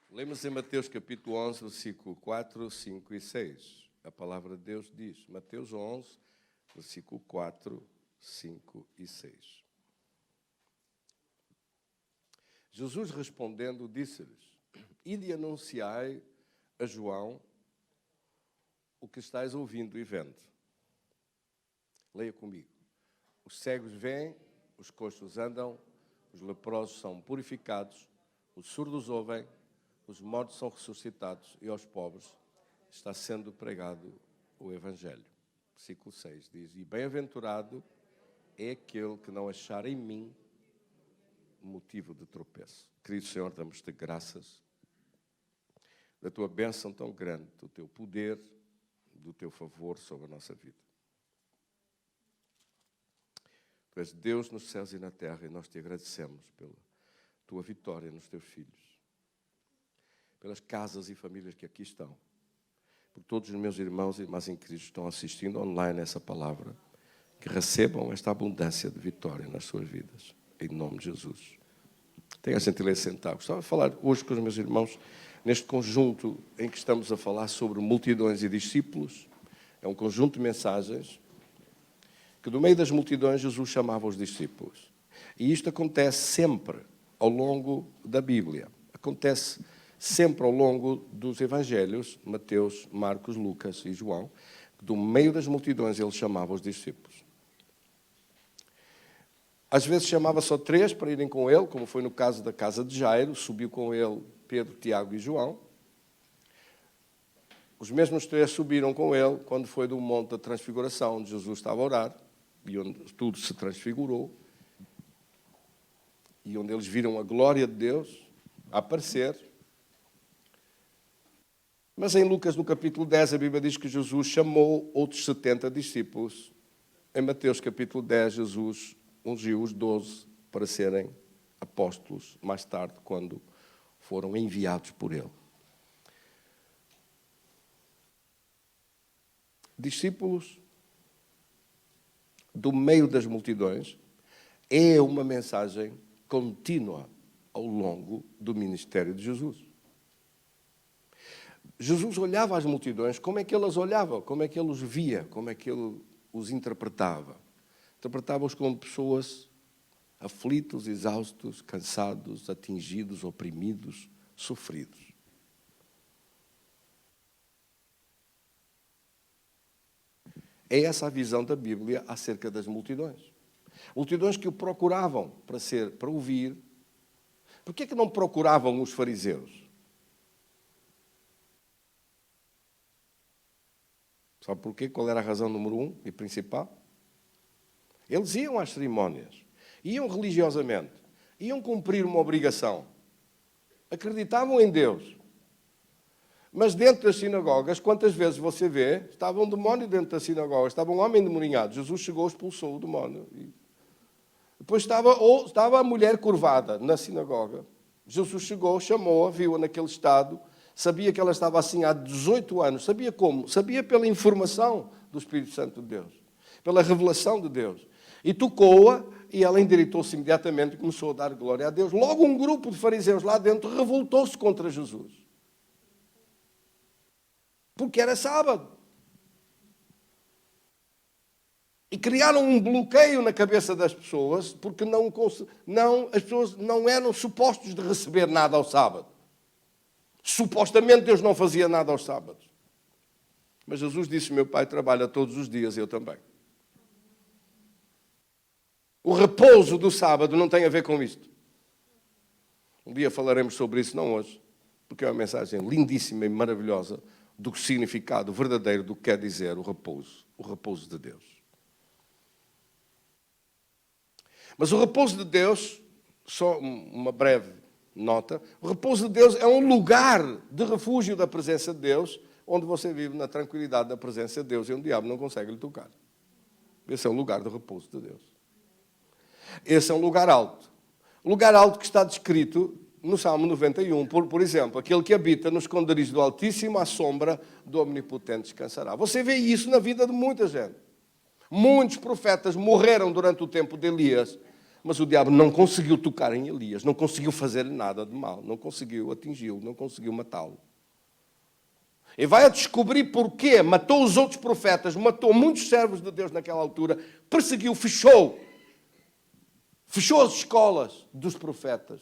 Lemos em Mateus capítulo 11, versículo 4, 5 e 6. A palavra de Deus diz, Mateus 11, versículo 4, 5 e 6. Jesus respondendo disse-lhes, ide anunciai a João o que estáis ouvindo e vendo. Leia comigo. Os cegos veem, os coxos andam, os leprosos são purificados, os surdos ouvem, os mortos são ressuscitados e aos pobres está sendo pregado o Evangelho. Versículo 6 diz, e bem-aventurado é aquele que não achar em mim motivo de tropeço. Querido Senhor, damos-te graças da tua bênção tão grande, do teu poder, do teu favor sobre a nossa vida. Tu és Deus nos céus e na terra e nós te agradecemos pela tua vitória nos teus filhos, pelas casas e famílias que aqui estão, por todos os meus irmãos e irmãs em Cristo que estão assistindo online essa palavra, que recebam esta abundância de vitória nas suas vidas, em nome de Jesus. Tenha a gentileza de sentar. Gostava de falar hoje com os meus irmãos neste conjunto em que estamos a falar sobre multidões e discípulos. É um conjunto de mensagens que do meio das multidões Jesus chamava os discípulos. E isto acontece sempre ao longo da Bíblia. Acontece sempre ao longo dos evangelhos, Mateus, Marcos, Lucas e João, do meio das multidões ele chamava os discípulos. Às vezes chamava só 3 para irem com ele, como foi no caso da casa de Jairo, subiu com ele Pedro, Tiago e João. Os mesmos 3 subiram com ele quando foi do Monte da Transfiguração, onde Jesus estava a orar, e onde tudo se transfigurou, e onde eles viram a glória de Deus a aparecer. Mas em Lucas, no capítulo 10, a Bíblia diz que Jesus chamou outros 70 discípulos. Em Mateus, capítulo 10, Jesus ungiu os 12 para serem apóstolos, mais tarde, quando foram enviados por ele. Discípulos do meio das multidões é uma mensagem contínua ao longo do ministério de Jesus. Jesus olhava as multidões, como é que ele as olhava, como é que ele os via, como é que ele os interpretava. Interpretava-os como pessoas aflitos, exaustos, cansados, atingidos, oprimidos, sofridos. É essa a visão da Bíblia acerca das multidões. Multidões que o procuravam para ouvir. Por que é que não procuravam os fariseus? Sabe porquê? Qual era a razão número 1 e principal? Eles iam às cerimónias, iam religiosamente, iam cumprir uma obrigação. Acreditavam em Deus. Mas dentro das sinagogas, quantas vezes você vê, estava um demónio dentro da sinagoga, estava um homem endemoniado. Jesus chegou, expulsou o demónio. Depois estava a mulher curvada na sinagoga. Jesus chegou, chamou-a, viu-a naquele estado, sabia que ela estava assim há 18 anos. Sabia como? Sabia pela informação do Espírito Santo de Deus, pela revelação de Deus. E tocou-a e ela endireitou-se imediatamente e começou a dar glória a Deus. Logo um grupo de fariseus lá dentro revoltou-se contra Jesus. Porque era sábado. E criaram um bloqueio na cabeça das pessoas, porque as pessoas não eram supostos de receber nada ao sábado. Supostamente Deus não fazia nada aos sábados. Mas Jesus disse, meu Pai trabalha todos os dias, eu também. O repouso do sábado não tem a ver com isto. Um dia falaremos sobre isso, não hoje, porque é uma mensagem lindíssima e maravilhosa do significado verdadeiro do que quer dizer o repouso de Deus. Mas o repouso de Deus, só uma breve nota, o repouso de Deus é um lugar de refúgio da presença de Deus, onde você vive na tranquilidade da presença de Deus e o diabo não consegue lhe tocar. Esse é um lugar de repouso de Deus. Esse é um lugar alto. O lugar alto que está descrito no Salmo 91, por exemplo, aquele que habita no esconderijo do Altíssimo, à sombra do Omnipotente descansará. Você vê isso na vida de muita gente. Muitos profetas morreram durante o tempo de Elias, Mas o diabo não conseguiu tocar em Elias, não conseguiu fazer-lhe nada de mal, não conseguiu atingi-lo, não conseguiu matá-lo. E vai a descobrir porquê. Matou os outros profetas, matou muitos servos de Deus naquela altura, perseguiu, fechou as escolas dos profetas.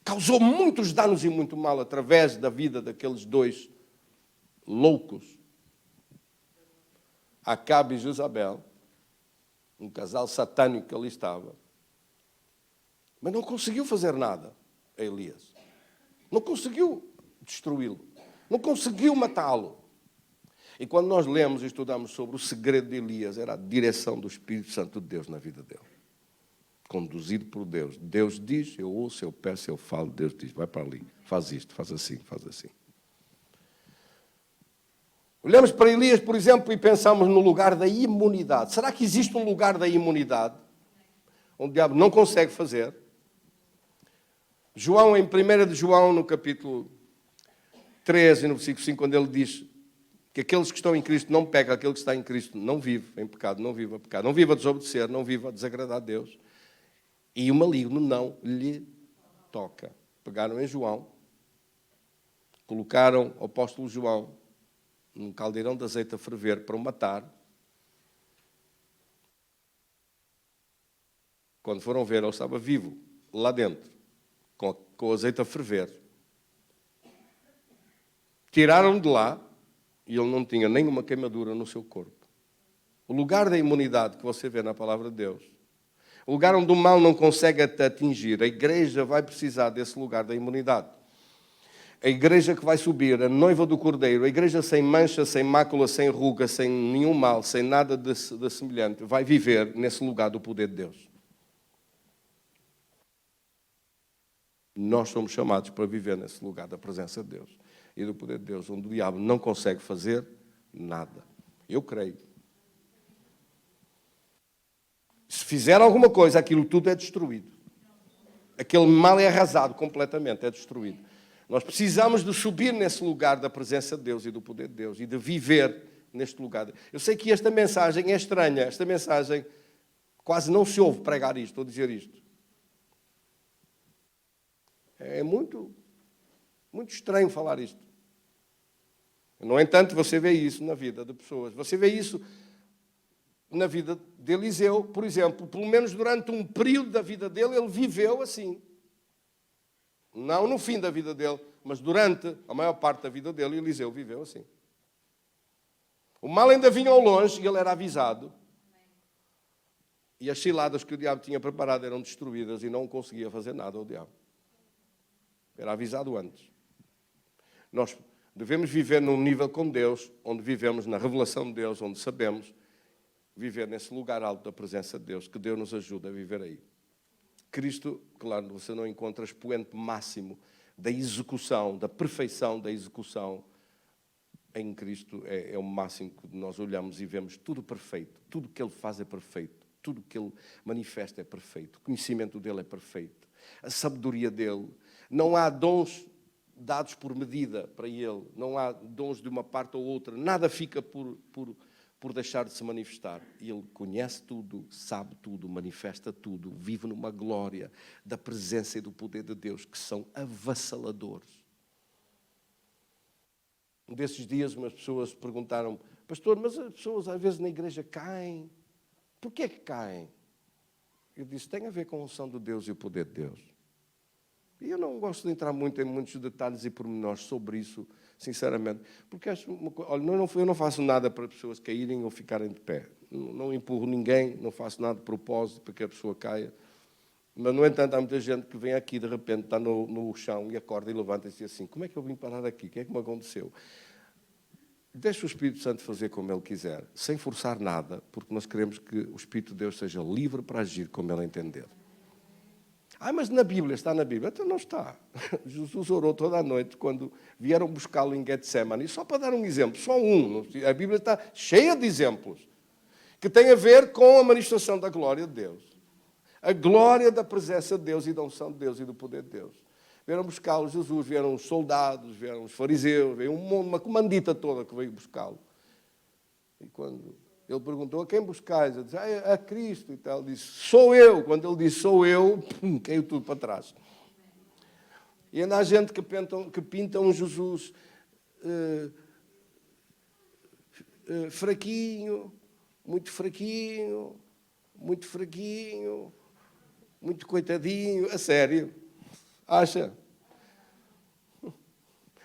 Causou muitos danos e muito mal através da vida daqueles dois loucos, Acabe e Jezabel, um casal satânico que ali estava. Mas não conseguiu fazer nada a Elias. Não conseguiu destruí-lo. Não conseguiu matá-lo. E quando nós lemos e estudamos sobre o segredo de Elias, era a direção do Espírito Santo de Deus na vida dele. Conduzido por Deus. Deus diz, eu ouço, eu peço, eu falo. Deus diz, vai para ali, faz isto, faz assim, faz assim. Olhamos para Elias, por exemplo, e pensamos no lugar da imunidade. Será que existe um lugar da imunidade onde o diabo não consegue fazer? João, em 1 de João, no capítulo 3 e no versículo 5, quando ele diz que aqueles que estão em Cristo não pecam, aquele que está em Cristo não vive em pecado, não vive a pecado, não vive a desobedecer, não vive a desagradar a Deus. E o maligno não lhe toca. Pegaram em João, colocaram o apóstolo João num caldeirão de azeite a ferver para o matar. Quando foram ver, ele estava vivo, lá dentro, com o azeite a ferver. Tiraram de lá e ele não tinha nenhuma queimadura no seu corpo. O lugar da imunidade que você vê na palavra de Deus, o lugar onde o mal não consegue te atingir, a igreja vai precisar desse lugar da imunidade. A igreja que vai subir, a noiva do Cordeiro, a igreja sem mancha, sem mácula, sem ruga, sem nenhum mal, sem nada de semelhante, vai viver nesse lugar do poder de Deus. Nós somos chamados para viver nesse lugar da presença de Deus e do poder de Deus, onde o diabo não consegue fazer nada. Eu creio. Se fizer alguma coisa, aquilo tudo é destruído. Aquele mal é arrasado completamente, é destruído. Nós precisamos de subir nesse lugar da presença de Deus e do poder de Deus e de viver neste lugar. Eu sei que esta mensagem é estranha, esta mensagem quase não se ouve pregar isto, ou dizer isto. É muito estranho falar isto. No entanto, você vê isso na vida de pessoas. Você vê isso na vida de Eliseu, por exemplo. Pelo menos durante um período da vida dele, ele viveu assim. Não no fim da vida dele, mas durante a maior parte da vida dele, Eliseu viveu assim. O mal ainda vinha ao longe e ele era avisado. E as ciladas que o diabo tinha preparado eram destruídas e não conseguia fazer nada ao diabo. Era avisado antes. Nós devemos viver num nível com Deus, onde vivemos na revelação de Deus, onde sabemos viver nesse lugar alto da presença de Deus, que Deus nos ajuda a viver aí. Cristo, claro, você não encontra expoente máximo da execução, da perfeição da execução em Cristo. É o máximo que nós olhamos e vemos tudo perfeito. Tudo que Ele faz é perfeito. Tudo que Ele manifesta é perfeito. O conhecimento dEle é perfeito. A sabedoria dEle. Não há dons dados por medida para Ele. Não há dons de uma parte ou outra. Nada fica por deixar de se manifestar. Ele conhece tudo, sabe tudo, manifesta tudo, vive numa glória da presença e do poder de Deus que são avassaladores. Um desses dias umas pessoas perguntaram, pastor, mas as pessoas às vezes na igreja caem. Porquê que caem? Eu disse, tem a ver com a unção de Deus e o poder de Deus. E eu não gosto de entrar muito em muitos detalhes e pormenores sobre isso, sinceramente, porque acho olha, eu não faço nada para pessoas caírem ou ficarem de pé. Não empurro ninguém, não faço nada de propósito para que a pessoa caia. Mas, no entanto, há muita gente que vem aqui, de repente, está no chão e acorda e levanta-se assim, como é que eu vim parar aqui? O que é que me aconteceu? Deixa o Espírito Santo fazer como Ele quiser, sem forçar nada, porque nós queremos que o Espírito de Deus seja livre para agir como Ele entender. Mas na Bíblia, está na Bíblia. Então não está. Jesus orou toda a noite quando vieram buscá-lo em Getsemane. E só para dar um exemplo, só um. A Bíblia está cheia de exemplos que têm a ver com a manifestação da glória de Deus. A glória da presença de Deus e da unção de Deus e do poder de Deus. Vieram buscá-lo, Jesus, vieram os soldados, vieram os fariseus, veio uma comandita toda que veio buscá-lo. E quando Ele perguntou, a quem buscais? Ele disse, a Cristo e tal. Ele disse, sou eu. Quando ele disse, sou eu, caiu tudo para trás. E ainda há gente que pinta um Jesus fraquinho, muito fraquinho, muito fraquinho, muito coitadinho. A sério. Acha?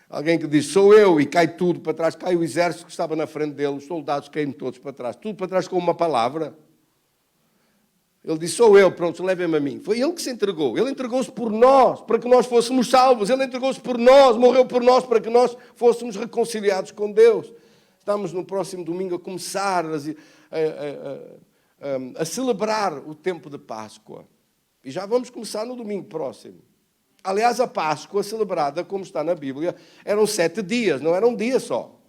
Alguém que diz, sou eu, e cai tudo para trás, cai o exército que estava na frente dele, os soldados caem todos para trás, tudo para trás com uma palavra. Ele disse, sou eu, pronto, levem-me a mim. Foi ele que se entregou. Ele entregou-se por nós, para que nós fôssemos salvos. Ele entregou-se por nós, morreu por nós, para que nós fôssemos reconciliados com Deus. Estamos no próximo domingo a começar a celebrar o tempo de Páscoa. E já vamos começar no domingo próximo. Aliás, a Páscoa celebrada, como está na Bíblia, eram 7 dias, não era um dia só.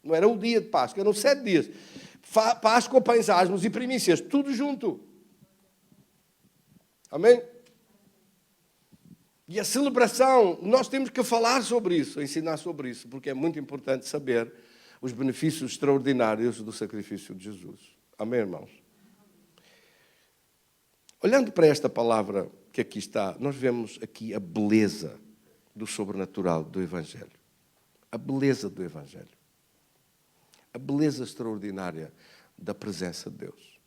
Não era um dia de Páscoa, eram 7 dias. Páscoa, pães asmos e primícias, tudo junto. Amém? E a celebração, nós temos que falar sobre isso, ensinar sobre isso, porque é muito importante saber os benefícios extraordinários do sacrifício de Jesus. Amém, irmãos? Olhando para esta palavra que aqui está, nós vemos aqui a beleza do sobrenatural do Evangelho. A beleza do Evangelho. A beleza extraordinária da presença de Deus.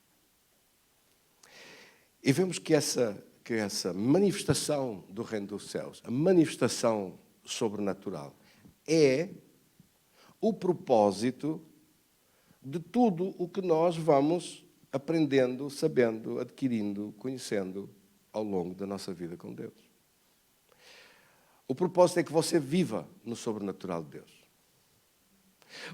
E vemos que essa manifestação do reino dos céus, a manifestação sobrenatural, é o propósito de tudo o que nós vamos aprendendo, sabendo, adquirindo, conhecendo ao longo da nossa vida com Deus. O propósito é que você viva no sobrenatural de Deus.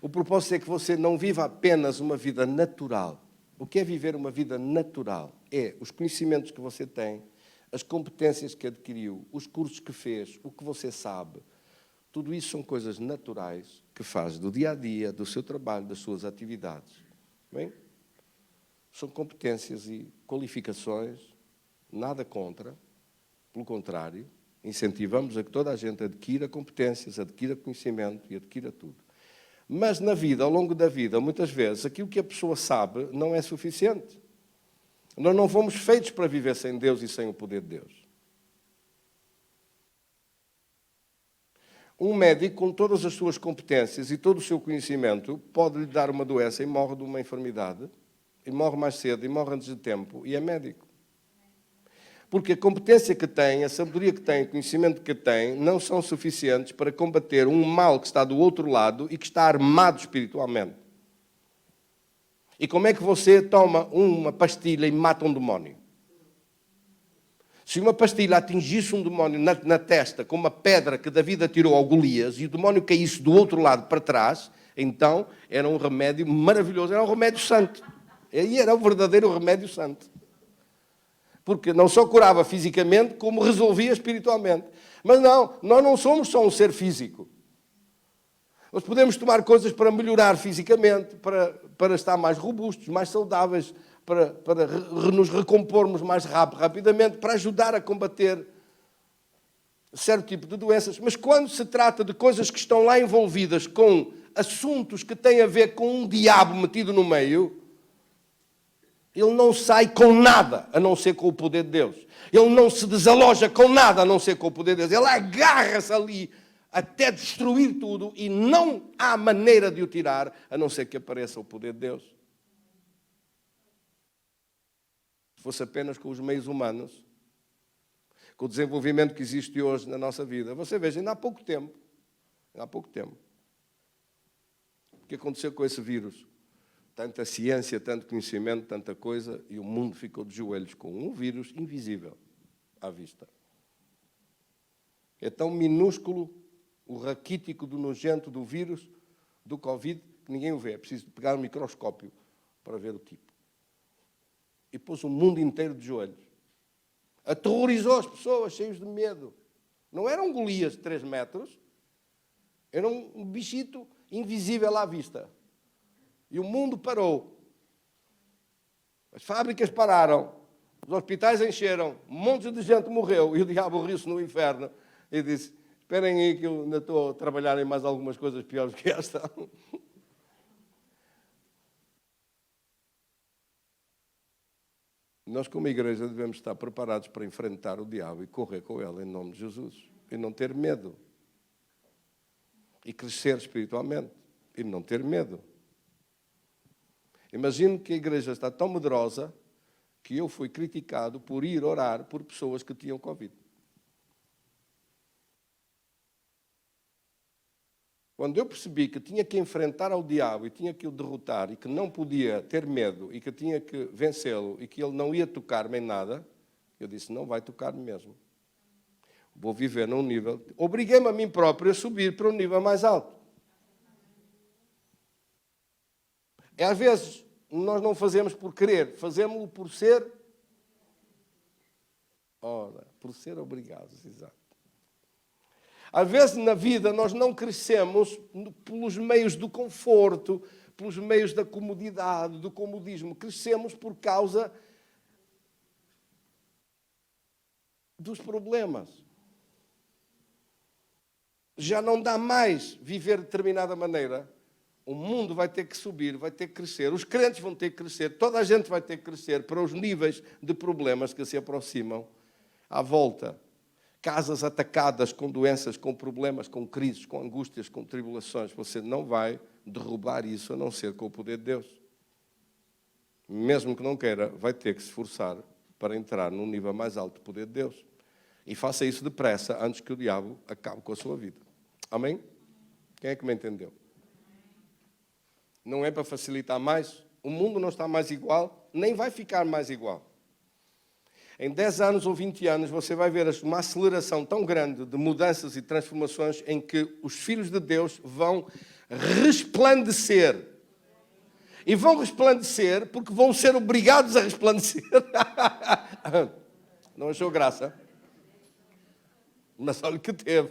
O propósito é que você não viva apenas uma vida natural. O que é viver uma vida natural? É os conhecimentos que você tem, as competências que adquiriu, os cursos que fez, o que você sabe. Tudo isso são coisas naturais que faz do dia a dia, do seu trabalho, das suas atividades. Bem? São competências e qualificações, nada contra, pelo contrário, incentivamos a que toda a gente adquira competências, adquira conhecimento e adquira tudo. Mas na vida, ao longo da vida, muitas vezes, aquilo que a pessoa sabe não é suficiente. Nós não fomos feitos para viver sem Deus e sem o poder de Deus. Um médico, com todas as suas competências e todo o seu conhecimento, pode lhe dar uma doença e morre de uma enfermidade, e morre mais cedo, e morre antes de tempo, e é médico. Porque a competência que tem, a sabedoria que tem, o conhecimento que tem, não são suficientes para combater um mal que está do outro lado e que está armado espiritualmente. E como é que você toma uma pastilha e mata um demónio? Se uma pastilha atingisse um demónio na testa com uma pedra que Davi atirou ao Golias e o demónio caísse do outro lado para trás, então era um remédio maravilhoso, era um remédio santo. E era o verdadeiro remédio santo. Porque não só curava fisicamente, como resolvia espiritualmente. Mas não, nós não somos só um ser físico. Nós podemos tomar coisas para melhorar fisicamente, para estar mais robustos, mais saudáveis, para nos recompormos mais rapidamente, para ajudar a combater certo tipo de doenças. Mas quando se trata de coisas que estão lá envolvidas com assuntos que têm a ver com um diabo metido no meio, ele não sai com nada, a não ser com o poder de Deus. Ele não se desaloja com nada, a não ser com o poder de Deus. Ele agarra-se ali até destruir tudo e não há maneira de o tirar, a não ser que apareça o poder de Deus. Se fosse apenas com os meios humanos, com o desenvolvimento que existe hoje na nossa vida. Você veja, ainda há pouco tempo, o que aconteceu com esse vírus? Tanta ciência, tanto conhecimento, tanta coisa, e o mundo ficou de joelhos com um vírus invisível à vista. É tão minúsculo o raquítico do nojento do vírus, do Covid, que ninguém o vê. É preciso pegar um microscópio para ver o tipo. E pôs o mundo inteiro de joelhos. Aterrorizou as pessoas, cheios de medo. Não era um Golias de 3 metros, era um bichito invisível à vista. E o mundo parou. As fábricas pararam. Os hospitais encheram. Um monte de gente morreu. E o diabo riu-se no inferno. E disse, esperem aí que eu ainda estou a trabalhar em mais algumas coisas piores que esta. Nós, como igreja, devemos estar preparados para enfrentar o diabo e correr com ele em nome de Jesus. E não ter medo. E crescer espiritualmente. E não ter medo. Imagino que a igreja está tão medrosa que eu fui criticado por ir orar por pessoas que tinham Covid. Quando eu percebi que tinha que enfrentar ao diabo e tinha que o derrotar e que não podia ter medo e que tinha que vencê-lo e que ele não ia tocar-me em nada, eu disse, não vai tocar-me mesmo. Vou viver num nível... Obriguei-me a mim próprio a subir para um nível mais alto. E às vezes nós não fazemos por querer, fazemos-lo por ser... Ora, por ser obrigados, exato. Às vezes na vida nós não crescemos pelos meios do conforto, pelos meios da comodidade, do comodismo. Crescemos por causa dos problemas. Já não dá mais viver de determinada maneira. O mundo vai ter que subir, vai ter que crescer. Os crentes vão ter que crescer. Toda a gente vai ter que crescer para os níveis de problemas que se aproximam à volta. Casas atacadas com doenças, com problemas, com crises, com angústias, com tribulações. Você não vai derrubar isso a não ser com o poder de Deus. Mesmo que não queira, vai ter que se esforçar para entrar num nível mais alto do poder de Deus. E faça isso depressa, antes que o diabo acabe com a sua vida. Amém? Quem é que me entendeu? Não é para facilitar mais. O mundo não está mais igual, nem vai ficar mais igual. Em 10 anos ou 20 anos, você vai ver uma aceleração tão grande de mudanças e transformações em que os filhos de Deus vão resplandecer. E vão resplandecer porque vão ser obrigados a resplandecer. Não achou graça? Mas olha o que teve.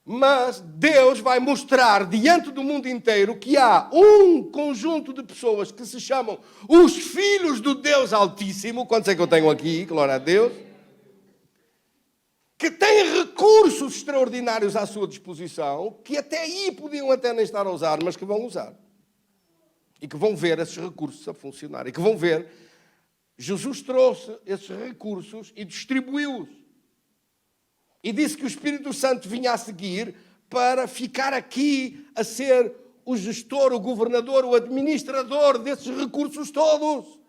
Mas Deus vai mostrar diante do mundo inteiro que há um conjunto de pessoas que se chamam os filhos do Deus Altíssimo. Quantos é que eu tenho aqui? Glória a Deus. Que têm recursos extraordinários à sua disposição, que até aí podiam até nem estar a usar, mas que vão usar. E que vão ver esses recursos a funcionar. E que vão ver, Jesus trouxe esses recursos e distribuiu-os. E disse que o Espírito Santo vinha a seguir para ficar aqui a ser o gestor, o governador, o administrador desses recursos todos.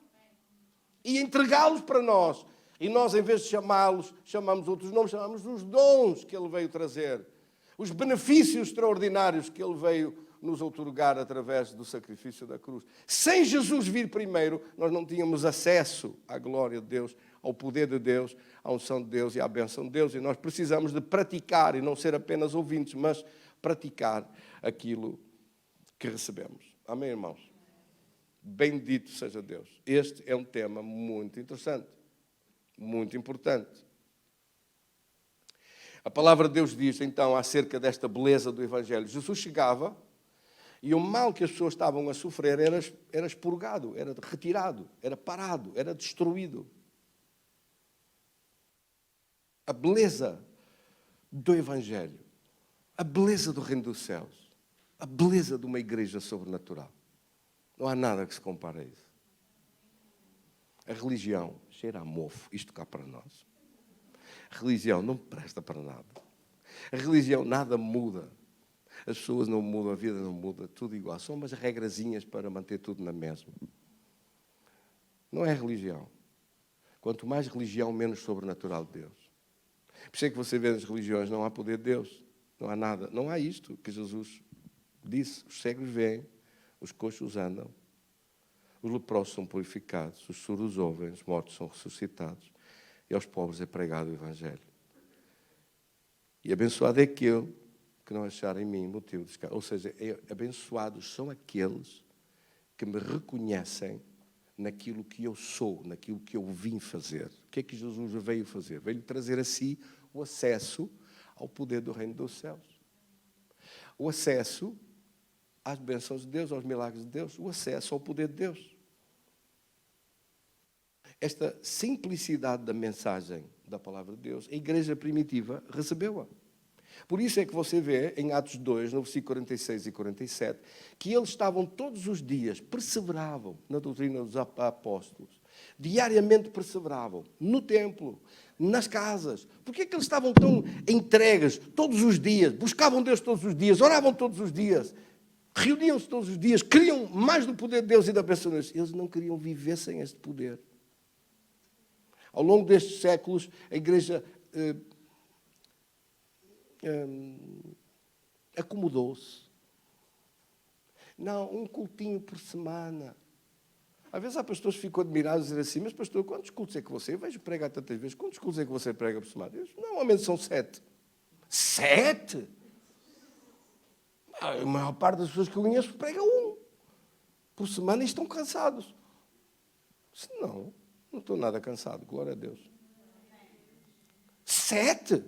E entregá-los para nós. E nós, em vez de chamá-los, chamamos outros nomes, chamamos os dons que Ele veio trazer. Os benefícios extraordinários que Ele veio nos outorgar através do sacrifício da cruz. Sem Jesus vir primeiro, nós não tínhamos acesso à glória de Deus, ao poder de Deus, à unção de Deus e à bênção de Deus. E nós precisamos de praticar, e não ser apenas ouvintes, mas praticar aquilo que recebemos. Amém, irmãos? Bendito seja Deus. Este é um tema muito interessante, muito importante. A palavra de Deus diz, então, acerca desta beleza do Evangelho. Jesus chegava e o mal que as pessoas estavam a sofrer era expurgado, era retirado, era parado, era destruído. A beleza do Evangelho, a beleza do Reino dos Céus, a beleza de uma igreja sobrenatural. Não há nada que se compare a isso. A religião cheira a mofo, isto cá para nós. A religião não presta para nada. A religião nada muda. As pessoas não mudam, a vida não muda, tudo igual. São umas regrazinhas para manter tudo na mesma. Não é religião. Quanto mais religião, menos sobrenatural de Deus. Por isso é que você vê nas religiões, não há poder de Deus. Não há nada. Não há isto que Jesus disse. Os cegos veem, os coxos andam, os leprosos são purificados, os surdos ouvem, os mortos são ressuscitados e aos pobres é pregado o Evangelho. E abençoado é aquele que não achar em mim motivo de escândalo. Ou seja, abençoados são aqueles que me reconhecem naquilo que eu sou, naquilo que eu vim fazer. O que é que Jesus veio fazer? Veio trazer a si o acesso ao poder do Reino dos Céus. O acesso às bênçãos de Deus, aos milagres de Deus, o acesso ao poder de Deus. Esta simplicidade da mensagem da palavra de Deus, a igreja primitiva recebeu-a. Por isso é que você vê em Atos 2, no versículo 46 e 47, que eles estavam todos os dias, perseveravam na doutrina dos apóstolos, diariamente perseveravam no templo, nas casas. Porquê é que eles estavam tão entregues todos os dias, buscavam Deus todos os dias, oravam todos os dias, reuniam-se todos os dias, queriam mais do poder de Deus e da bênção de Deus? Eles não queriam viver sem este poder. Ao longo destes séculos, a igreja acomodou-se. Não, um cultinho por semana. Às vezes há pastores que ficam admirados e dizem assim: mas pastor, quantos cultos é que você... Eu vejo pregar tantas vezes. Quantos cultos é que você prega por semana? Eu digo, normalmente são 7. 7? A maior parte das pessoas que eu conheço prega 1 por semana e estão cansados. Não estou nada cansado, glória a Deus. 7?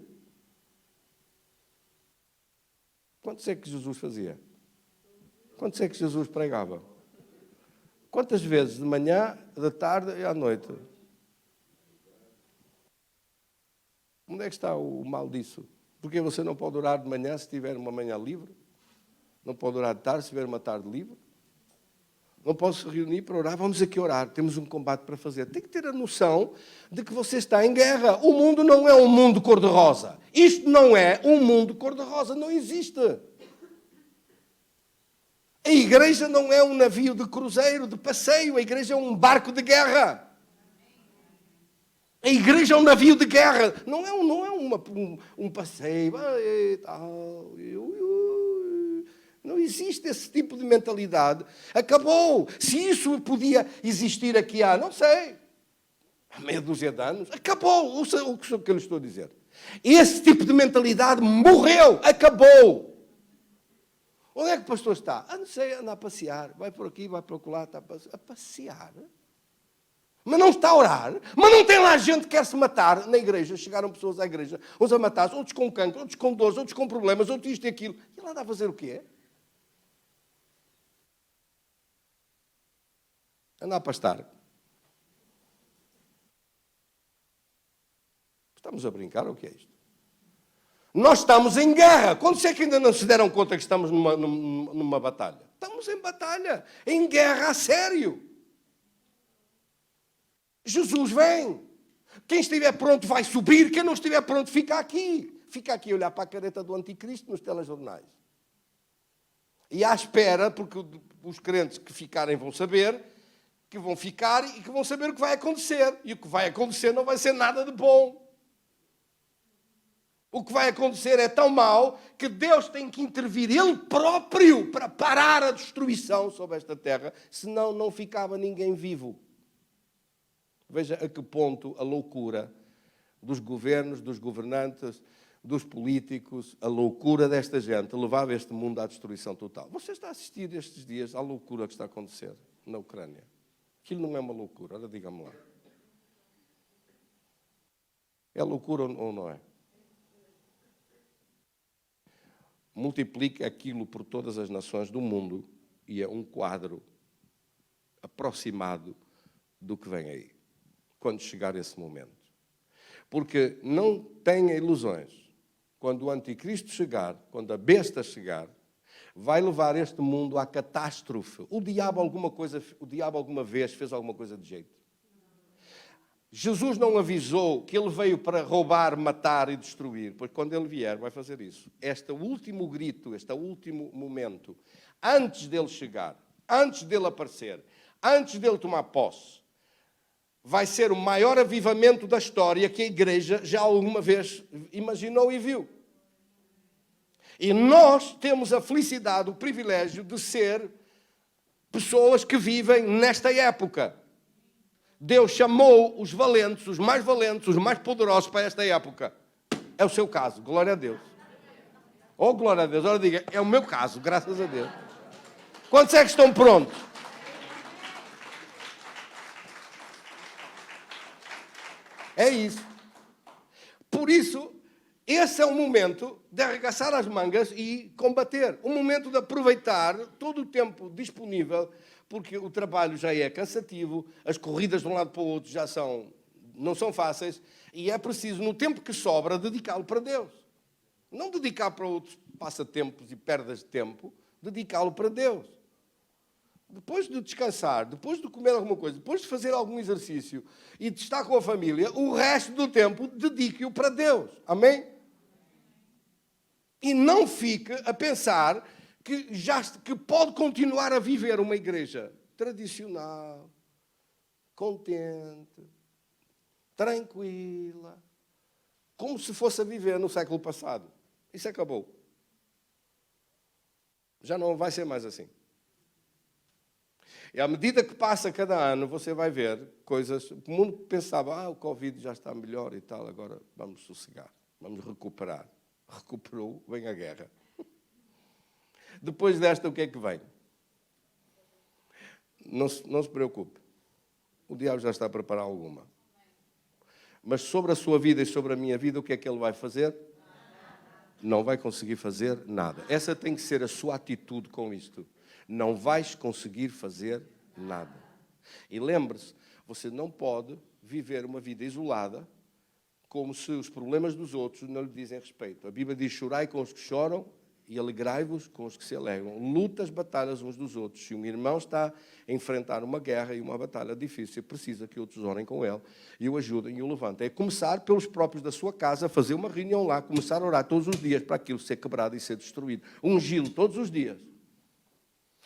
Quantos é que Jesus fazia? Quantos é que Jesus pregava? Quantas vezes? De manhã, da tarde e à noite? Onde é que está o mal disso? Porque você não pode orar de manhã se tiver uma manhã livre? Não pode orar de tarde se tiver uma tarde livre? Não pode se reunir para orar? Vamos aqui orar, temos um combate para fazer. Tem que ter a noção de que você está em guerra. O mundo não é um mundo cor-de-rosa. Isto não é um mundo cor-de-rosa, não existe. A igreja não é um navio de cruzeiro, de passeio. A igreja é um barco de guerra. A igreja é um navio de guerra. Não é um passeio. Não existe esse tipo de mentalidade. Acabou. Se isso podia existir aqui há, não sei, há meia dúzia de anos, acabou. O que eu lhe estou a dizer? Esse tipo de mentalidade morreu. Acabou. Onde é que o pastor está? Não sei, anda a passear. Vai por aqui, vai por lá, está a passear. Mas não está a orar. Mas não tem lá gente que quer se matar na igreja. Chegaram pessoas à igreja, uns a matar-se, outros com cancro, outros com dores, outros com problemas, outros isto e aquilo. E ele anda a fazer o quê? Anda a pastar. Estamos a brincar ou o que é isto? Nós estamos em guerra. Quando é que ainda não se deram conta que estamos numa batalha? Estamos em batalha, em guerra a sério. Jesus vem. Quem estiver pronto vai subir, quem não estiver pronto fica aqui. Fica aqui a olhar para a careta do anticristo nos telejornais. E à espera, porque os crentes que ficarem vão saber, que vão ficar e que vão saber o que vai acontecer. E o que vai acontecer não vai ser nada de bom. O que vai acontecer é tão mau que Deus tem que intervir Ele próprio para parar a destruição sobre esta terra, senão não ficava ninguém vivo. Veja a que ponto a loucura dos governos, dos governantes, dos políticos, a loucura desta gente levava este mundo à destruição total. Você está a assistir estes dias à loucura que está a acontecer na Ucrânia. Aquilo não é uma loucura, ora diga-me lá. É loucura ou não é? Multiplique aquilo por todas as nações do mundo e é um quadro aproximado do que vem aí, quando chegar esse momento. Porque não tenha ilusões. Quando o anticristo chegar, quando a besta chegar, vai levar este mundo à catástrofe. O diabo alguma vez fez alguma coisa de jeito? Jesus não avisou que ele veio para roubar, matar e destruir, pois quando ele vier vai fazer isso. Este último grito, este último momento, antes dele chegar, antes dele aparecer, antes dele tomar posse, vai ser o maior avivamento da história que a igreja já alguma vez imaginou e viu. E nós temos a felicidade, o privilégio de ser pessoas que vivem nesta época. Deus chamou os valentes, os mais poderosos para esta época. É o seu caso, glória a Deus. Oh, glória a Deus, ora diga, é o meu caso, graças a Deus. Quantos é que estão prontos? É isso. Por isso, esse é o momento de arregaçar as mangas e combater. O momento de aproveitar todo o tempo disponível, porque o trabalho já é cansativo, as corridas de um lado para o outro já não são fáceis, e é preciso, no tempo que sobra, dedicá-lo para Deus. Não dedicar para outros passatempos e perdas de tempo, dedicá-lo para Deus. Depois de descansar, depois de comer alguma coisa, depois de fazer algum exercício e de estar com a família, o resto do tempo dedique-o para Deus. Amém? E não fique a pensar que pode continuar a viver uma igreja tradicional, contente, tranquila, como se fosse a viver no século passado. Isso acabou. Já não vai ser mais assim. E à medida que passa cada ano, você vai ver coisas... O mundo pensava, o Covid já está melhor e tal, agora vamos sossegar, vamos recuperar. Recuperou, vem a guerra. Depois desta, o que é que vem? Não se preocupe. O diabo já está a preparar alguma. Mas sobre a sua vida e sobre a minha vida, o que é que ele vai fazer? Não vai conseguir fazer nada. Essa tem que ser a sua atitude com isto. Não vais conseguir fazer nada. E lembre-se, você não pode viver uma vida isolada como se os problemas dos outros não lhe dizem respeito. A Bíblia diz, chorai com os que choram e alegrai-vos com os que se alegram. Luta as batalhas uns dos outros. Se um irmão está a enfrentar uma guerra e uma batalha difícil, precisa que outros orem com ele e o ajudem e o levantem. É começar pelos próprios da sua casa, fazer uma reunião lá, começar a orar todos os dias para aquilo ser quebrado e ser destruído. Ungí-lo todos os dias.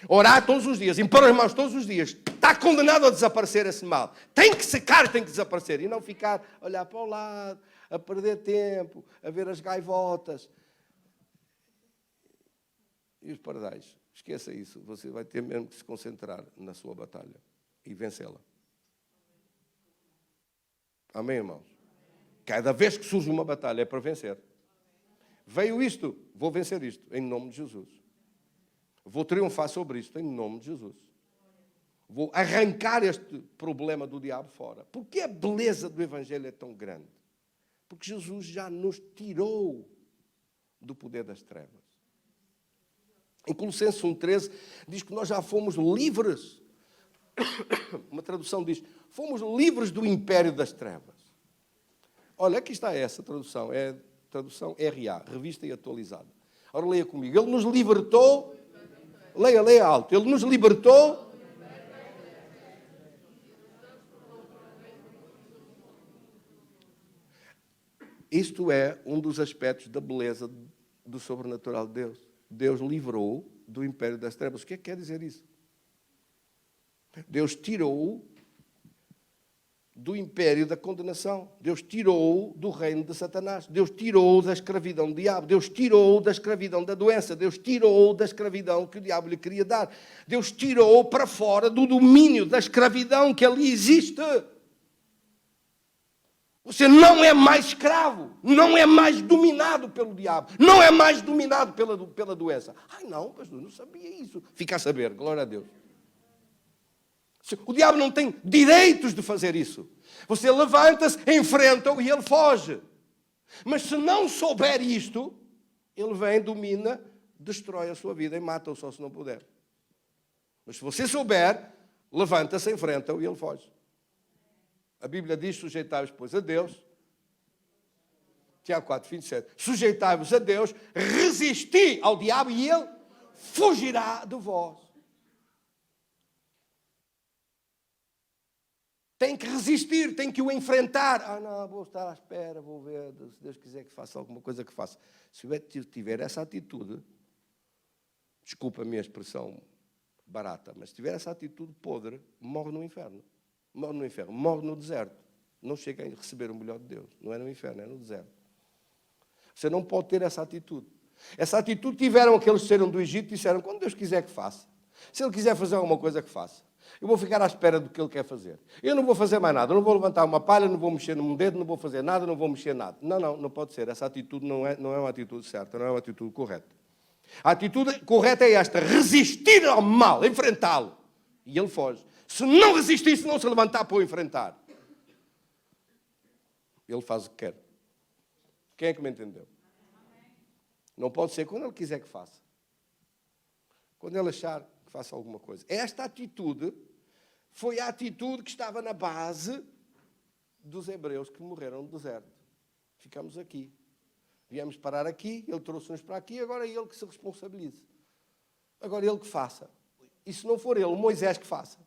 Orar todos os dias, impor as mãos todos os dias. Está condenado a desaparecer esse mal. Tem que secar, tem que desaparecer. E não ficar a olhar para o lado, a perder tempo, a ver as gaivotas. E os pardais. Esqueça isso. Você vai ter mesmo que se concentrar na sua batalha e vencê-la. Amém, irmãos? Cada vez que surge uma batalha é para vencer. Veio isto, vou vencer isto, em nome de Jesus. Vou triunfar sobre isto, em nome de Jesus. Vou arrancar este problema do diabo fora. Porque a beleza do Evangelho é tão grande? Porque Jesus já nos tirou do poder das trevas. Em Colossenses 1,13 diz que nós já fomos livres. Uma tradução diz, fomos livres do império das trevas. Olha, aqui está essa tradução. É a tradução RA, revista e atualizada. Ora, leia comigo. Ele nos libertou... Leia alto. Ele nos libertou... Isto é um dos aspectos da beleza do sobrenatural de Deus. Deus livrou do império das trevas. O que é que quer dizer isso? Deus tirou do império da condenação. Deus tirou do reino de Satanás. Deus tirou da escravidão do diabo. Deus tirou da escravidão da doença. Deus tirou da escravidão que o diabo lhe queria dar. Deus tirou para fora do domínio da escravidão que ali existe. Você não é mais escravo, não é mais dominado pelo diabo, não é mais dominado pela doença. Ai não, pastor, não sabia isso. Fica a saber, glória a Deus. O diabo não tem direitos de fazer isso. Você levanta-se, enfrenta-o e ele foge. Mas se não souber isto, ele vem, domina, destrói a sua vida e mata-o só se não puder. Mas se você souber, levanta-se, enfrenta-o e ele foge. A Bíblia diz, sujeitai-vos, pois, a Deus. Tiago 4, 27. Sujeitai-vos a Deus, resisti ao diabo e ele fugirá de vós. Tem que resistir, tem que o enfrentar. Ah, não, vou estar à espera, vou ver, se Deus quiser que faça alguma coisa que faça. Se tiver essa atitude, desculpa a minha expressão barata, mas se tiver essa atitude podre, morre no inferno. Morre no inferno, morre no deserto. Não chega a receber o melhor de Deus. Não é no inferno, é no deserto. Você não pode ter essa atitude. Essa atitude tiveram aqueles que saíram do Egito e disseram, quando Deus quiser que faça. Se Ele quiser fazer alguma coisa que faça. Eu vou ficar à espera do que Ele quer fazer. Eu não vou fazer mais nada. Eu não vou levantar uma palha, não vou mexer num dedo, não vou fazer nada, não vou mexer nada. Não pode ser. Essa atitude não é uma atitude certa, não é uma atitude correta. A atitude correta é esta, resistir ao mal, enfrentá-lo. E ele foge. Se não resistir, se não se levantar para o enfrentar, ele faz o que quer. Quem é que me entendeu? Não pode ser quando ele quiser que faça. Quando ele achar que faça alguma coisa. Esta atitude foi a atitude que estava na base dos hebreus que morreram no deserto. Ficamos aqui. Viemos parar aqui, ele trouxe-nos para aqui, agora é ele que se responsabilize. Agora é ele que faça. E se não for ele, o Moisés que faça.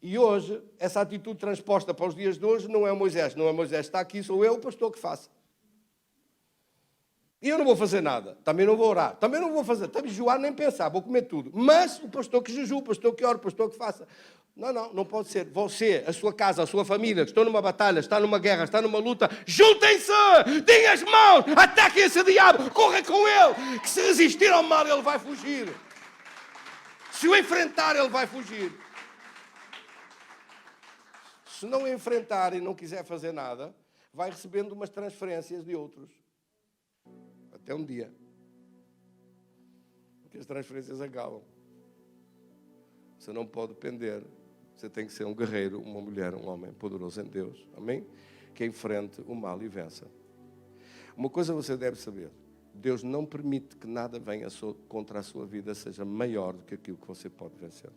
E hoje, essa atitude transposta para os dias de hoje não é o Moisés. Não é o Moisés que está aqui, sou eu, o pastor, que faça. E eu não vou fazer nada. Também não vou orar. Também não vou fazer. Também jejuar nem pensar. Vou comer tudo. Mas o pastor que jejua, o pastor que ora, o pastor que faça. Não pode ser. Você, a sua casa, a sua família, que estão numa batalha, está numa guerra, está numa luta, juntem-se! Deem as mãos! Ataquem esse diabo! Corra com ele! Que se resistir ao mal, ele vai fugir. Se o enfrentar, ele vai fugir. Se não enfrentar e não quiser fazer nada, vai recebendo umas transferências de outros. Até um dia. Porque as transferências acabam. Você não pode depender. Você tem que ser um guerreiro, uma mulher, um homem poderoso em Deus. Amém? Que enfrente o mal e vença. Uma coisa você deve saber. Deus não permite que nada venha contra a sua vida seja maior do que aquilo que você pode vencer.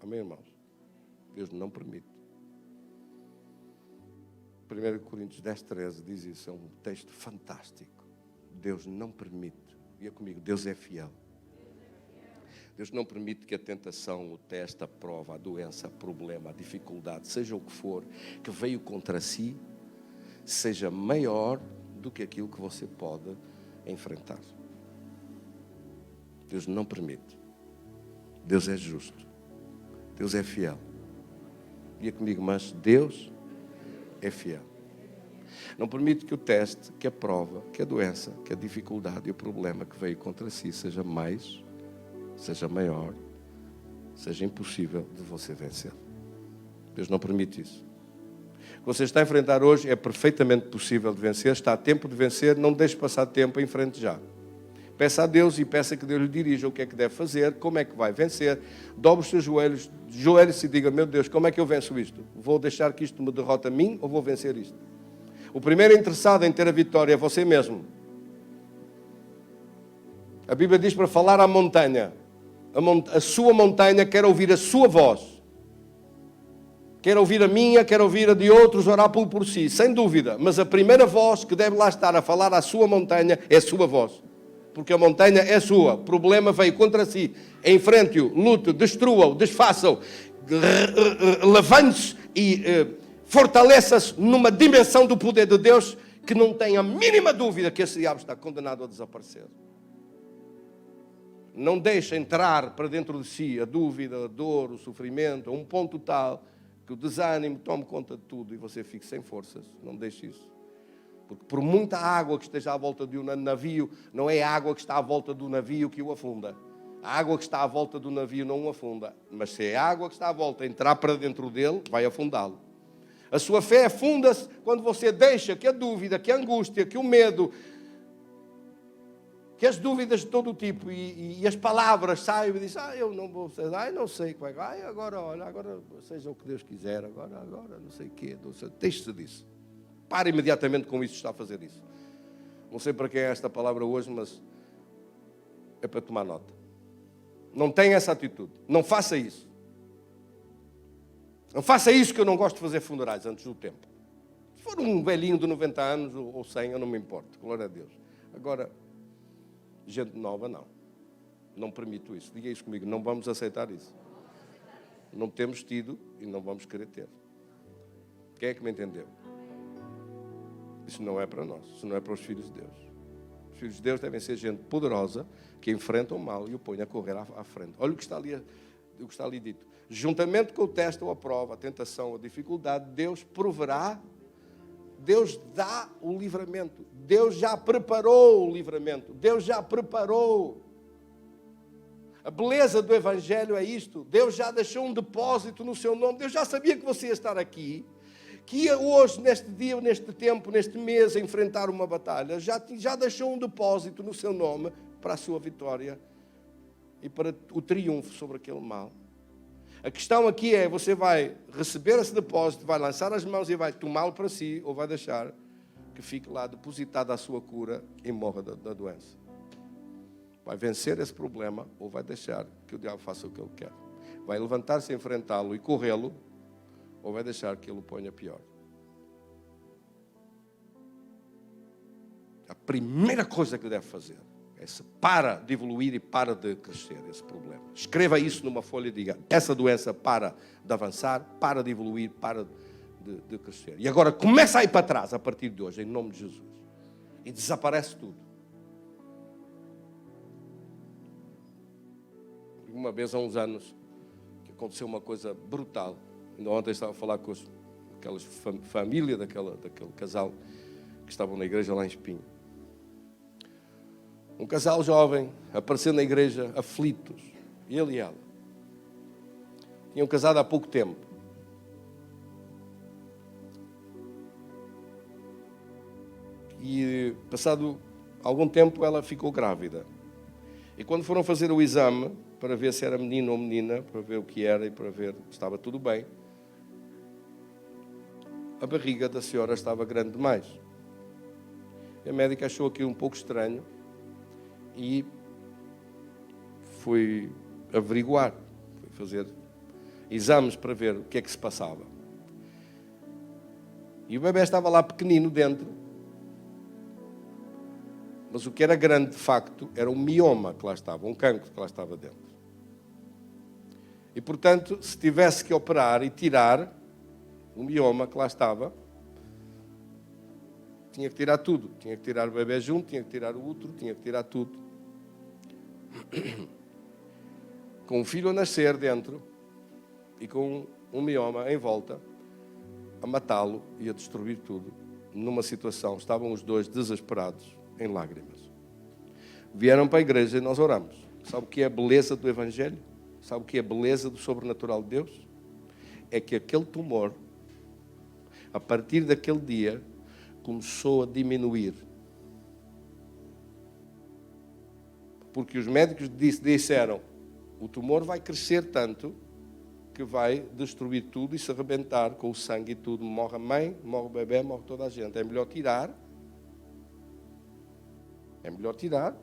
Amém, irmãos? Deus não permite. 1 Coríntios 10:13 diz isso, é um texto fantástico. Deus não permite, diga comigo, Deus é fiel. Deus não permite que a tentação, o teste, a prova, a doença, o problema, a dificuldade, seja o que for, que veio contra si, seja maior do que aquilo que você pode enfrentar. Deus não permite. Deus é justo. Deus é fiel. Diga comigo, mas Deus é fiel. Não permite que o teste, que a prova, que a doença, que a dificuldade e o problema que veio contra si seja maior, seja impossível de você vencer. Deus não permite isso. O que você está a enfrentar hoje é perfeitamente possível de vencer, está a tempo de vencer, não deixe passar tempo, em frente já. Peça a Deus e peça que Deus lhe dirija o que é que deve fazer, como é que vai vencer. Dobre os seus joelhos, joelhe-se e diga, meu Deus, como é que eu venço isto? Vou deixar que isto me derrota a mim ou vou vencer isto? O primeiro interessado em ter a vitória é você mesmo. A Bíblia diz para falar à montanha. A sua montanha quer ouvir a sua voz. Quer ouvir a minha, quer ouvir a de outros, orar por si, sem dúvida. Mas a primeira voz que deve lá estar a falar à sua montanha é a sua voz. Porque a montanha é sua. O problema veio contra si. Enfrente-o, lute, destrua-o, desfaça-o. Levante-se e fortaleça-se numa dimensão do poder de Deus que não tem a mínima dúvida que esse diabo está condenado a desaparecer. Não deixe entrar para dentro de si a dúvida, a dor, o sofrimento, a um ponto tal que o desânimo tome conta de tudo e você fique sem forças. Não deixe isso. Porque por muita água que esteja à volta de um navio, não é a água que está à volta do navio que o afunda. A água que está à volta do navio não o afunda. Mas se é a água que está à volta entrar para dentro dele, vai afundá-lo. A sua fé afunda-se quando você deixa que a dúvida, que a angústia, que o medo, que as dúvidas de todo o tipo e as palavras saiam e dizem, eu não vou fazer, não sei como é que agora, olha, agora seja o que Deus quiser, agora não sei o quê, deixe-se disso. Pare imediatamente com isso, está a fazer isso. Não sei para quem é esta palavra hoje, mas é para tomar nota. Não tenha essa atitude, não faça isso. Não faça isso, que eu não gosto de fazer funerais antes do tempo. Se for um velhinho de 90 anos ou 100, eu não me importo, glória a Deus. Agora, gente nova, não. Não permito isso. Diga isso comigo, não vamos aceitar isso. Não temos tido e não vamos querer ter. Quem é que me entendeu? Isso não é para nós, isso não é para os filhos de Deus. Os filhos de Deus devem ser gente poderosa, que enfrenta o mal e o põe a correr à frente. Olha o que está ali dito. Juntamente com o teste ou a prova, a tentação, a dificuldade, Deus proverá, Deus dá o livramento. Deus já preparou o livramento. Deus já preparou. A beleza do Evangelho é isto. Deus já deixou um depósito no seu nome. Deus já sabia que você ia estar aqui, que ia hoje, neste dia, neste tempo, neste mês, enfrentar uma batalha. Já deixou um depósito no seu nome para a sua vitória e para o triunfo sobre aquele mal. A questão aqui é, você vai receber esse depósito, vai lançar as mãos e vai tomá-lo para si, ou vai deixar que fique lá depositada a sua cura e morra da doença. Vai vencer esse problema, ou vai deixar que o diabo faça o que ele quer. Vai levantar-se, enfrentá-lo e corrê-lo, ou vai deixar que ele o ponha pior. primeira coisa que deve fazer é se para de evoluir e para de crescer esse problema. Escreva isso numa folha e diga: essa doença para de avançar, para de evoluir, para de crescer. E agora começa a ir para trás a partir de hoje, em nome de Jesus. E desaparece tudo. Uma vez há uns anos que aconteceu uma coisa brutal. Ainda ontem estava a falar com aquela família daquele casal que estavam na igreja lá em Espinho. Um casal jovem apareceu na igreja aflitos, ele e ela. Tinham casado há pouco tempo. E passado algum tempo ela ficou grávida. E quando foram fazer o exame para ver se era menino ou menina, para ver o que era e para ver se estava tudo bem, a barriga da senhora estava grande demais. A médica achou aquilo um pouco estranho e foi averiguar, foi fazer exames para ver o que é que se passava. E o bebê estava lá pequenino dentro, mas o que era grande de facto era um mioma que lá estava, um cancro que lá estava dentro. E portanto, se tivesse que operar e tirar o mioma que lá estava, tinha que tirar tudo. Tinha que tirar o bebê junto, tinha que tirar o útero, tinha que tirar tudo. Com o filho a nascer dentro e com um mioma em volta, a matá-lo e a destruir tudo. Numa situação, estavam os dois desesperados, em lágrimas. Vieram para a igreja e nós oramos. Sabe o que é a beleza do Evangelho? Sabe o que é a beleza do sobrenatural de Deus? É que aquele tumor, a partir daquele dia, começou a diminuir. Porque os médicos disseram: o tumor vai crescer tanto que vai destruir tudo e se arrebentar com o sangue e tudo. Morre a mãe, morre o bebê, morre toda a gente. É melhor tirar. É melhor tirar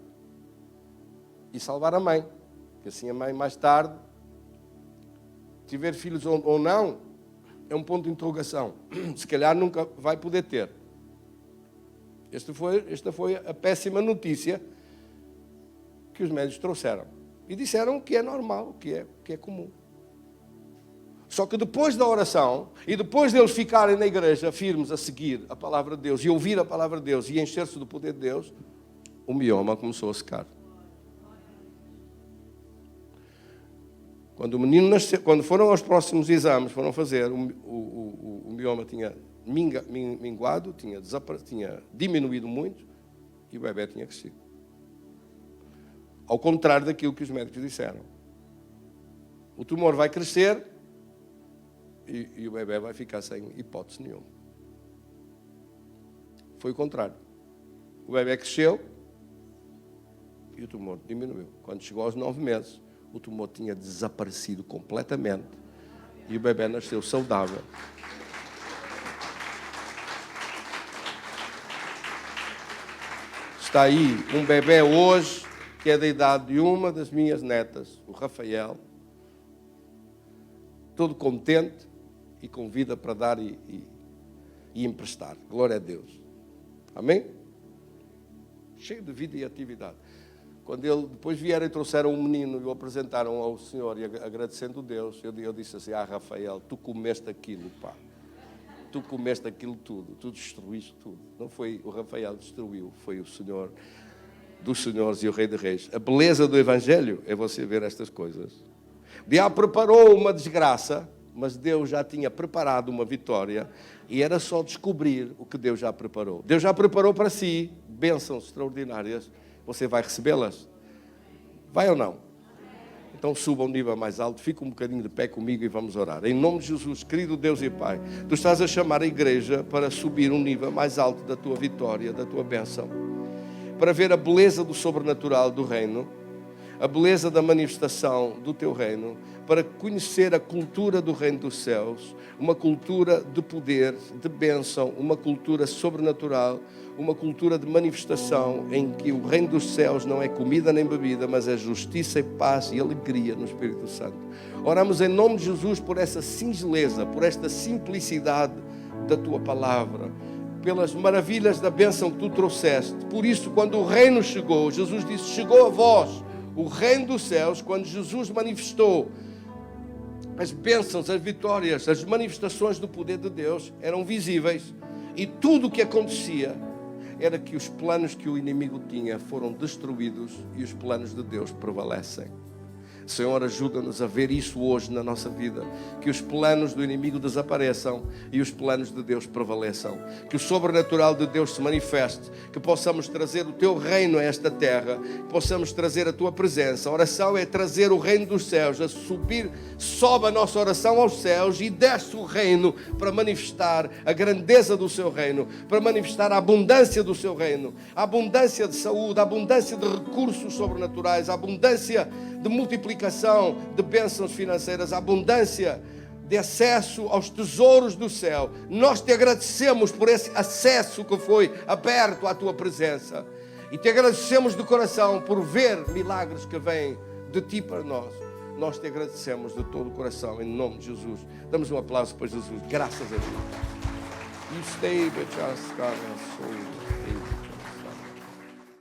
e salvar a mãe. Porque assim a mãe, mais tarde, tiver filhos ou não, é um ponto de interrogação. Se calhar nunca vai poder ter. Esta foi a péssima notícia que os médicos trouxeram. E disseram que é normal, que é comum. Só que depois da oração, e depois deles ficarem na igreja firmes a seguir a palavra de Deus, e ouvir a palavra de Deus, e encher-se do poder de Deus, o mioma começou a secar. Quando o menino nasceu, quando foram aos próximos exames, foram fazer, o mioma tinha minguado, tinha diminuído muito, e o bebê tinha crescido. Ao contrário daquilo que os médicos disseram. O tumor vai crescer e o bebê vai ficar sem hipótese nenhuma. Foi o contrário. O bebê cresceu e o tumor diminuiu. Quando chegou aos 9 meses, o tumor tinha desaparecido completamente e o bebê nasceu saudável. Está aí um bebê hoje que é da idade de uma das minhas netas, o Rafael, todo contente e com vida para dar e emprestar. Glória a Deus. Amém? Cheio de vida e atividade. Quando ele depois vieram e trouxeram um menino e o apresentaram ao Senhor e agradecendo a Deus, eu disse assim: Rafael, tu comeste aquilo, pá. Tu comeste aquilo tudo, tu destruíste tudo. Não foi o Rafael que destruiu, foi o Senhor dos Senhores e o Rei de Reis. A beleza do Evangelho é você ver estas coisas. O diabo preparou uma desgraça, mas Deus já tinha preparado uma vitória e era só descobrir o que Deus já preparou. Deus já preparou para si bênçãos extraordinárias. Você vai recebê-las? Vai ou não? Então suba um nível mais alto, fica um bocadinho de pé comigo e vamos orar. Em nome de Jesus, querido Deus e Pai, Tu estás a chamar a igreja para subir um nível mais alto da Tua vitória, da Tua bênção, para ver a beleza do sobrenatural do reino, a beleza da manifestação do Teu reino, para conhecer a cultura do reino dos céus, uma cultura de poder, de bênção, uma cultura sobrenatural, uma cultura de manifestação em que o reino dos céus não é comida nem bebida, mas é justiça e paz e alegria no Espírito Santo. Oramos em nome de Jesus por essa singeleza, por esta simplicidade da Tua palavra. pelas maravilhas da bênção que tu trouxeste. Por isso, quando o reino chegou, Jesus disse, chegou a vós o reino dos céus. Quando Jesus manifestou as bênçãos, as vitórias, as manifestações do poder de Deus eram visíveis, e tudo o que acontecia era que os planos que o inimigo tinha foram destruídos e os planos de Deus prevalecem. Senhor, ajuda-nos a ver isso hoje na nossa vida, que os planos do inimigo desapareçam e os planos de Deus prevaleçam, que o sobrenatural de Deus se manifeste, que possamos trazer o teu reino a esta terra, que possamos trazer a tua presença. A oração é trazer o reino dos céus, a subir, sobe a nossa oração aos céus e desce o reino para manifestar a grandeza do seu reino, para manifestar a abundância do seu reino, a abundância de saúde, a abundância de recursos sobrenaturais, a abundância de multiplicação de bênçãos financeiras, a abundância de acesso aos tesouros do céu. Nós te agradecemos por esse acesso que foi aberto à tua presença, e te agradecemos de coração por ver milagres que vêm de ti para nós. Nós te agradecemos de todo o coração, em nome de Jesus. Damos um aplauso para Jesus. Graças a Deus. You stay with us, God, our soul.